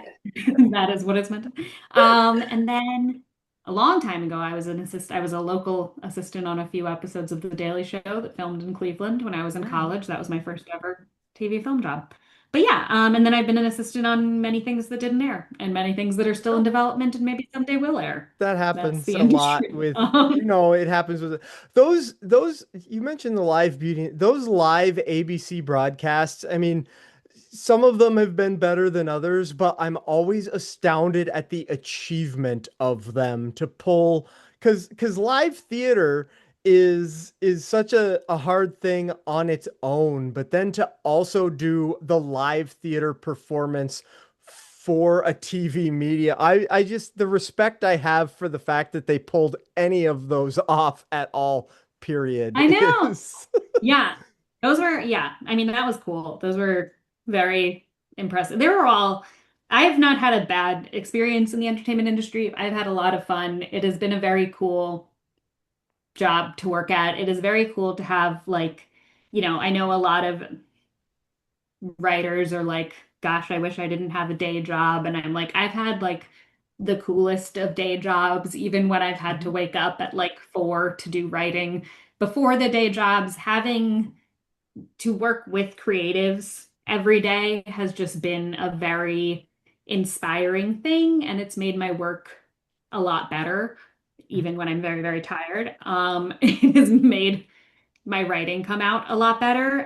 that is what it's meant to. And then a long time ago, I was a local assistant on a few episodes of The Daily Show that filmed in Cleveland when I was in Right. college. That was my first ever TV film job. But yeah, and then I've been an assistant on many things that didn't air and many things that are still in Oh, development and maybe someday will air. That That's happens the a lot industry. with, it happens with those you mentioned the live beauty, those live ABC broadcasts. I mean, some of them have been better than others, but I'm always astounded at the achievement of them to pull because live theater is such a hard thing on its own, but then to also do the live theater performance for a TV media, I just the respect I have for the fact that they pulled any of those off at all, period, I know. is Yeah. Yeah. I mean, that was cool. Those were very impressive. I have not had a bad experience in the entertainment industry. I've had a lot of fun. It has been a very cool job to work at. It is very cool to have, like, I know a lot of writers are like, gosh, I wish I didn't have a day job. And I'm like, I've had like the coolest of day jobs, even when I've had to Mhm. wake up at like 4 to do writing. Before the day jobs, having to work with creatives every day has just been a very inspiring thing, and it's made my work a lot better, Mhm. even when I'm very, very tired. It has made my writing come out a lot better.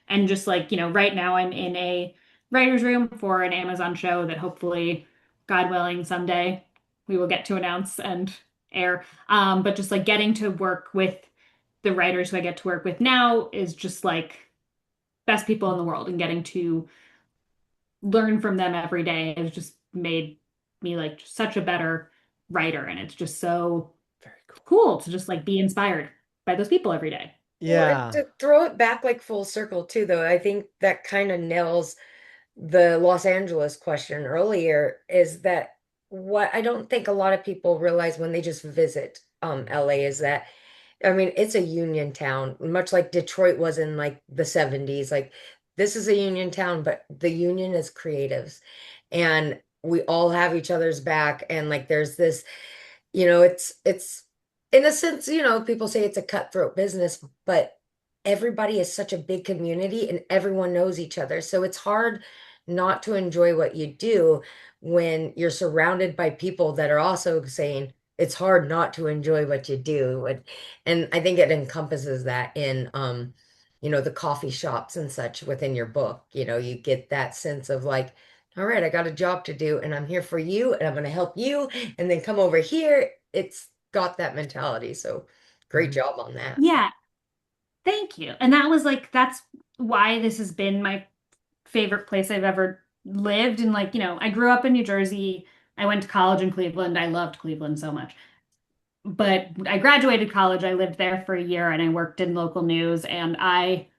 And just like, right now I'm in a writer's room for an Amazon show that hopefully, God willing, someday we will get to announce and air. But just like getting to work with the writers who I get to work with now is just like best people in the world, and getting to learn from them every day has just made me like such a better writer. And it's just so Very cool. cool to just like be inspired by those people every day. Well, and Yeah. to throw it back like full circle too, though, I think that kind of nails the Los Angeles question earlier, is that what I don't think a lot of people realize when they just visit LA is that, I mean, it's a union town, much like Detroit was in like the 70s. Like, this is a union town, but the union is creatives, and we all have each other's back. And like, there's this, it's in a sense, people say it's a cutthroat business, but everybody is such a big community and everyone knows each other. So it's hard not to enjoy what you do when you're surrounded by people that are also saying it's hard not to enjoy what you do. And I think it encompasses that in the coffee shops and such within your book. You get that sense of like, all right, I got a job to do and I'm here for you and I'm going to help you, and then come over here. It's got that mentality. So great Mhm. job on that. Yeah, thank you. And that's why this has been my favorite place I've ever lived. And like, I grew up in New Jersey. I went to college in Cleveland. I loved Cleveland so much. But I graduated college. I lived there for a year and I worked in local news, and I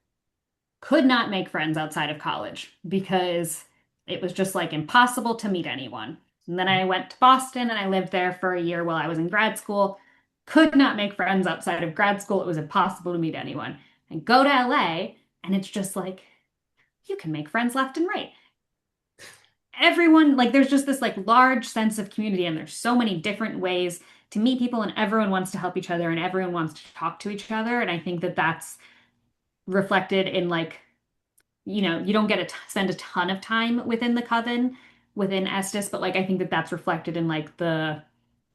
could not make friends outside of college because it was just like impossible to meet anyone. And then I went to Boston and I lived there for a year while I was in grad school. Could not make friends outside of grad school. It was impossible to meet anyone. And go to LA and it's just like you can make friends left and right. Everyone, like, there's just this like large sense of community, and there's so many different ways to meet people, and everyone wants to help each other and everyone wants to talk to each other. And I think that that's reflected in like, you don't get to spend a ton of time within the coven, within Estes, but like I think that that's reflected in like the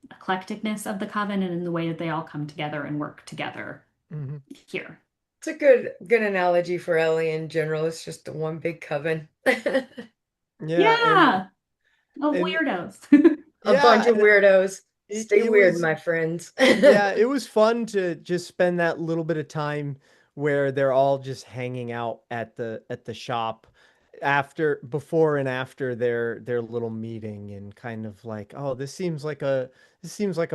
eclecticness of the coven and in the way that they all come together and work together Mhm. here. It's a good analogy for Ellie in general. It's just one big coven. Yeah, Yeah, of and weirdos. A bunch yeah, of and weirdos. it Stay it weird, was my friends. yeah, it was fun to just spend that little bit of time where they're all just hanging out at the shop before and after their little meeting, and kind of like, oh, this seems like a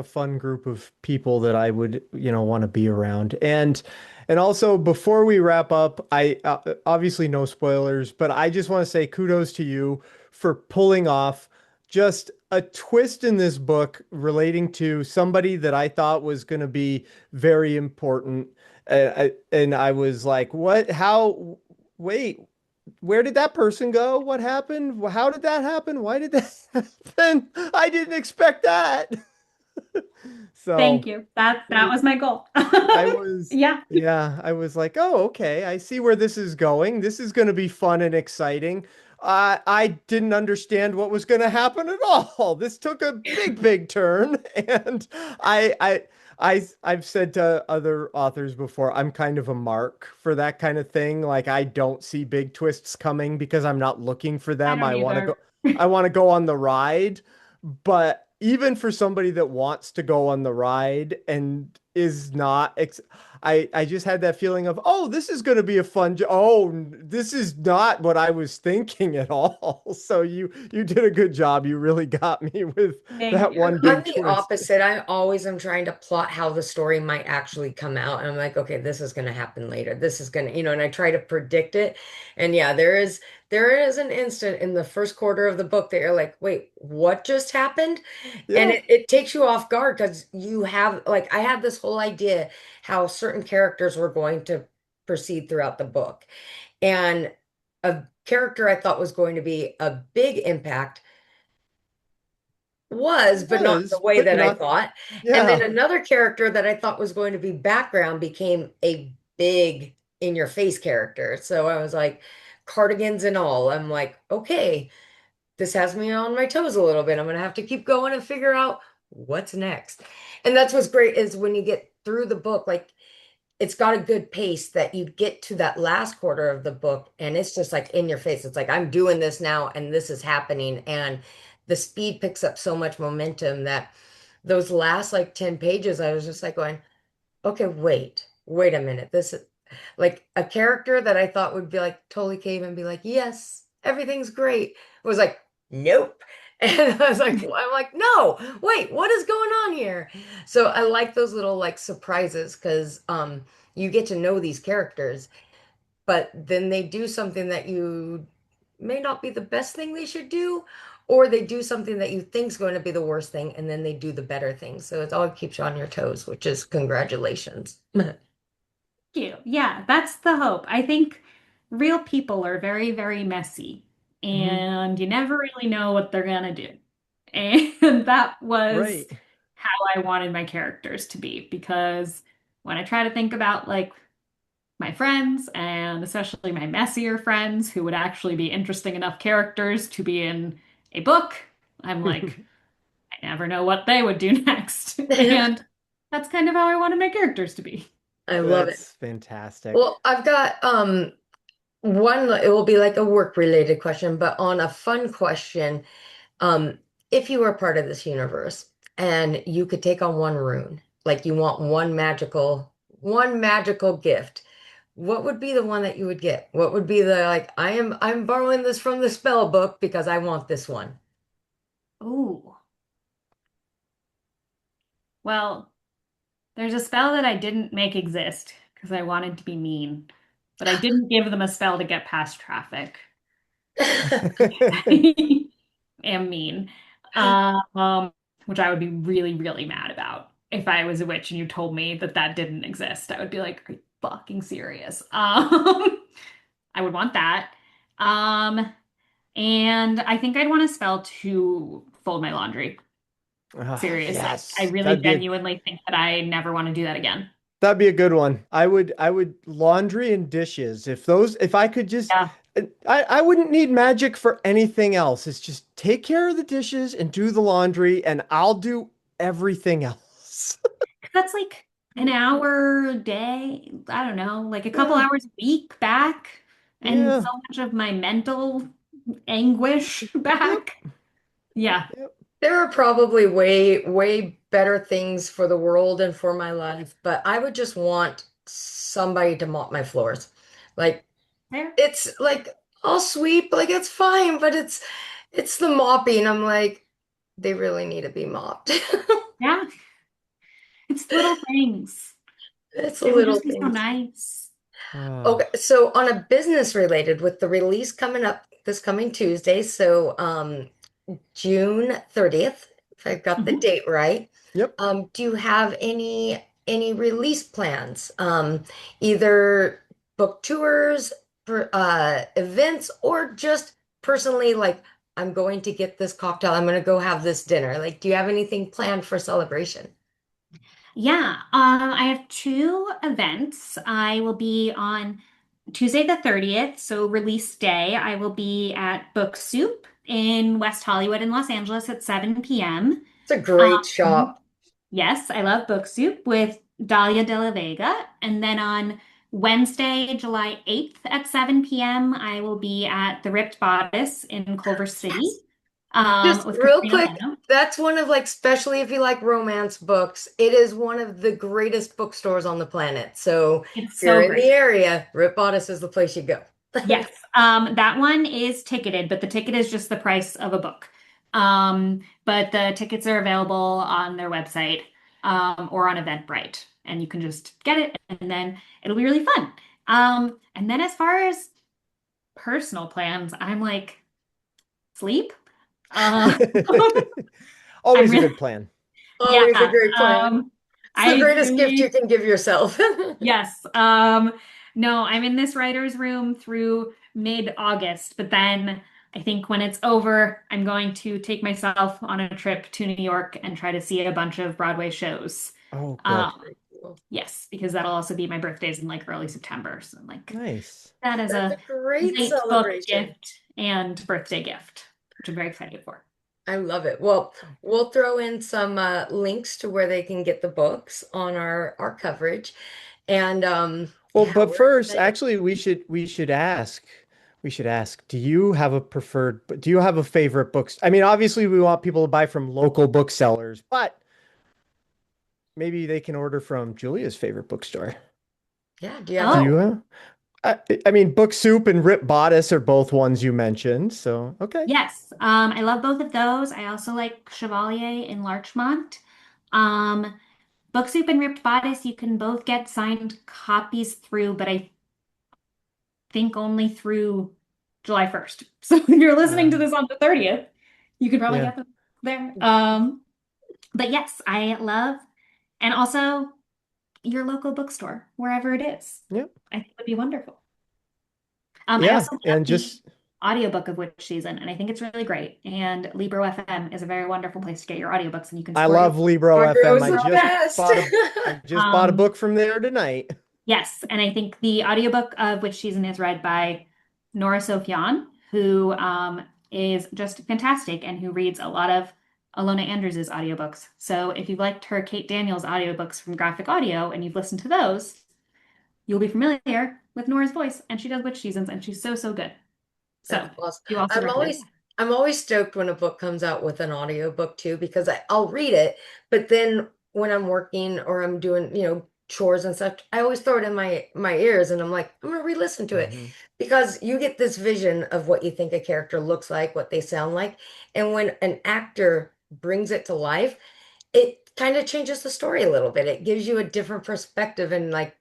fun group of people that I would, want to be around. And also, before we wrap up, I obviously no spoilers, but I just want to say kudos to you for pulling off just a twist in this book relating to somebody that I thought was going to be very important. And I was like, what? How? Wait, where did that person go? What happened? How did that happen? Why did that happen? I didn't expect that. Thank So you. That it, was my goal. I was, Yeah. yeah, I was like, oh, okay, I see where this is going. This is going to be fun and exciting. I didn't understand what was going to happen at all. This took a big, big turn, and I, I, I've said to other authors before, I'm kind of a mark for that kind of thing. Like, I don't see big twists coming because I'm not looking for I them. don't either. I want to go on the ride. But even for somebody that wants to go on the ride and is not, I just had that feeling of, oh, this is going to be a oh, this is not what I was thinking at all. So you did a good job. You really got me with Thank that you. one I'm big the twist. opposite. I always am trying to plot how the story might actually come out. And I'm like, okay, this is going to happen later. This is going to, and I try to predict it. And yeah, there is an instant in the first quarter of the book that you're like, wait, what just happened? And Yeah, it takes you off guard because you have, like, I had this whole idea how certain characters were going to proceed throughout the book. And a character I thought was going to be a big impact was, but not in the was, way but that I not, thought. And then yeah. another character that I thought was going to be background became a big in your face character. So I was like, cardigans and all. I'm like, okay, this has me on my toes a little bit. I'm gonna have to keep going and figure out what's next. And that's what's great is when you get through the book, like it's got a good pace that you get to that last quarter of the book and it's just like in your face. It's like I'm doing this now and this is happening and the speed picks up so much momentum that those last like 10 pages I was just like going, okay, wait a minute. This is like a character that I thought would be like totally cave and be like, yes, everything's great. Was like, nope. And I was like, well, I'm like, no, wait, what is going on here? So I like those little like surprises because you get to know these characters, but then they do something that you may not be the best thing they should do, or they do something that you think is going to be the worst thing, and then they do the better thing. So it all keeps you on your toes, which is congratulations. You. Yeah, that's the hope. I think real people are very, very messy, Mhm. and you never really know what they're gonna do. And that was Right. how I wanted my characters to be, because when I try to think about like my friends, and especially my messier friends who would actually be interesting enough characters to be in a book, I'm like, I never know what they would do next. And that's kind of how I wanted my characters to be. I love it. That's fantastic. Well, I've got one, it will be like a work related question, but on a fun question, um, if you were part of this universe and you could take on one rune, like you want one magical gift, what would be the one that you would get? What would be the like, I'm borrowing this from the spell book because I want this one. Ooh. Well, there's a spell that I didn't make exist because I wanted to be mean, but I didn't give them a spell to get past traffic. I am mean. Um, which I would be really, really mad about. If I was a witch and you told me that that didn't exist, I would be like, are you fucking serious? I would want that. Um, and I think I'd want a spell to fold my laundry. Seriously. I Yes. really genuinely think that I never want to do that again. That'd be a good one. I would laundry and dishes. If I could just Yeah. I wouldn't need magic for anything else. It's just take care of the dishes and do the laundry and I'll do everything else. That's like an hour a day. I don't know, like a couple Yeah. hours a week back, and Yeah. so much of my mental anguish Yep. back. Yeah. Yep. There are probably way better things for the world and for my life, but I would just want somebody to mop my floors. Like There. it's like I'll sweep, like it's fine, but it's the mopping. I'm like, they really need to be mopped. Yeah. It's little things. It's the It would little just be so things. nice. Ah. Okay, so on a business related, with the release coming up this coming Tuesday, so June 30th, if I've got the Mhm. date right. Yep. Do you have any release plans? Either book tours, events, or just personally like I'm going to get this cocktail, I'm going to go have this dinner. Like, do you have anything planned for celebration? Yeah, I have two events. I will be on Tuesday the 30th, so release day. I will be at Book Soup in West Hollywood in Los Angeles at 7 p.m. It's a great Um, shop. yes, I love Book Soup with Dahlia de la Vega. And then on Wednesday, July 8th at 7 p.m., I will be at the Ripped Bodice in Culver City Yes. Just with real Katrina quick, Leno. that's one of like, especially if you like romance books, it is one of the greatest bookstores on the planet. So It's if you're so in the great. area, Rip Bodice is the place you go. Yes, that one is ticketed, but the ticket is just the price of a book. But the tickets are available on their website, or on Eventbrite, and you can just get it, and then it'll be really fun. And then as far as personal plans, I'm like sleep. Um, I'm Always a really, good plan. yeah. Always a great plan. It's the I greatest gift you truly can give yourself. Yes. No, I'm in this writer's room through mid-August, but then I think when it's over, I'm going to take myself on a trip to New York and try to see a bunch of Broadway shows. Oh, good. Um, yes, because that'll also be my birthday's in like early September. So like Nice. that is That's a a great late book celebration. gift and birthday gift, which I'm very excited for. I love it. Well, we'll throw in some links to where they can get the books on our coverage. And Well, yeah, but we're first, excited. actually, we should ask, do you have a favorite books? I mean, obviously we want people to buy from local booksellers, but maybe they can order from Julia's favorite bookstore. Yeah, do you have Do a you Oh, have? I mean, Book Soup and Rip Bodice are both ones you mentioned, so okay. yes. I love both of those. I also like Chevalier in Larchmont. Um, Book Soup and Ripped Bodice, you can both get signed copies through, but I think only through July 1st. So if you're listening to Uh, this on the 30th, you could probably yeah, get them there. But yes, I love, and also your local bookstore, wherever it is. yeah, I think would be wonderful. I yeah, also love and the just audiobook of Witch Season, and I think it's really great. And Libro FM is a very wonderful place to get your audiobooks, and you can I support your love Libro FM. Libro's I the Libro just FM. best. bought a I just bought a book from there tonight. Yes, and I think the audiobook of Witch Season is read by Nora Sophian, who is just fantastic and who reads a lot of Alona Andrews' audiobooks. So if you've liked her Kate Daniels audiobooks from Graphic Audio and you've listened to those, you'll be familiar with Nora's voice, and she does Witch Seasons, and she's so, so good. That's So awesome. you also I'm recommend always I'm always stoked when a book comes out with an audiobook too, because I'll read it, but then when I'm working or I'm doing, chores and stuff, I always throw it in my ears and I'm like, I'm gonna re-listen to it Mhm. because you get this vision of what you think a character looks like, what they sound like. And when an actor brings it to life, it kind of changes the story a little bit. It gives you a different perspective and like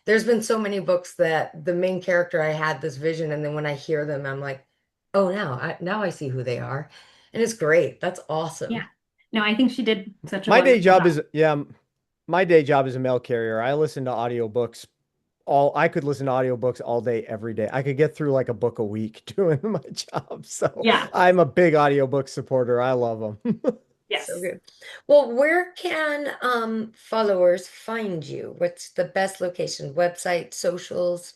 there's been so many books that the main character I had this vision, and then when I hear them, I'm like, oh, now I see who they are, and it's great. That's Yeah. awesome. No, I think she did such a My day wonderful job job. is yeah, my day job is a mail carrier. I listen to audiobooks I could listen to audiobooks all day, every day. I could get through like a book a week doing my job. So Yeah. I'm a big audiobook supporter. I love them. So Yes. good. Well, where can followers find you? What's the best location? Website, socials?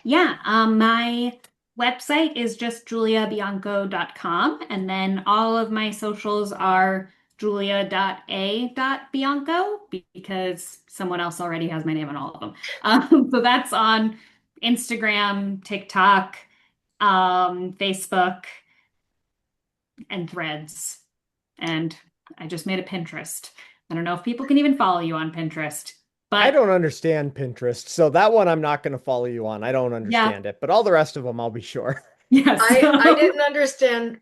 Yeah, my website is just juliabianco.com, and then all of my socials are julia.a.bianco because someone else already has my name on all of them. So that's on Instagram, TikTok, Facebook, and Threads. And I just made a Pinterest. I don't know if people can even follow you on Pinterest, I but don't understand Pinterest. So that one I'm not going to follow you on. I don't yeah, understand it, but all the rest of them I'll be sure. yes. I didn't understand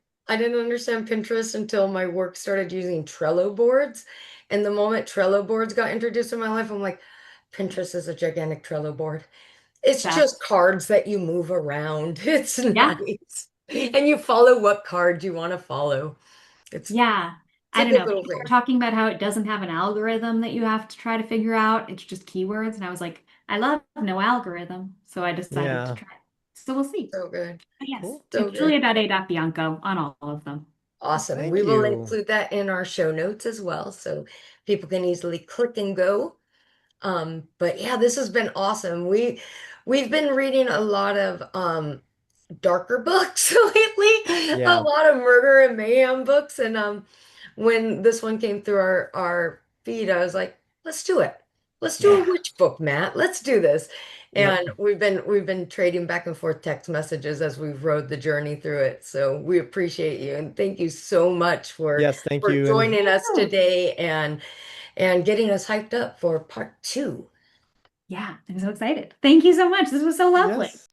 Pinterest until my work started using Trello boards. And the moment Trello boards got introduced in my life, I'm like, Pinterest is a gigantic Trello board. It's just That's, cards that you move around. It's yeah. nice. And you follow what card you want to follow. It's Yeah. it's I a don't good know. little People are thing. talking about how it doesn't have an algorithm that you have to try to figure out. It's just keywords. And I was like, I love no algorithm. So I decided to Yeah. try it. So we'll see. So good. But yes, Cool. So it's good. julia.a.bianco on all of them. Awesome. We Thank will you. include that in our show notes as well, so people can easily click and go. But yeah, this has been awesome. We've been reading a lot of darker books lately, a Yeah. lot of murder and mayhem books. And when this one came through our feed, I was like, let's do it. Let's do a Yeah. witch book, Matt. Let's do this. Yep. And we've been trading back and forth text messages as we've rode the journey through it. So we appreciate you and thank you so much Yes, thank for you. And joining us Oh, today and getting us hyped up for part two. yeah, I'm so excited. Thank you so much. This was so lovely. yes.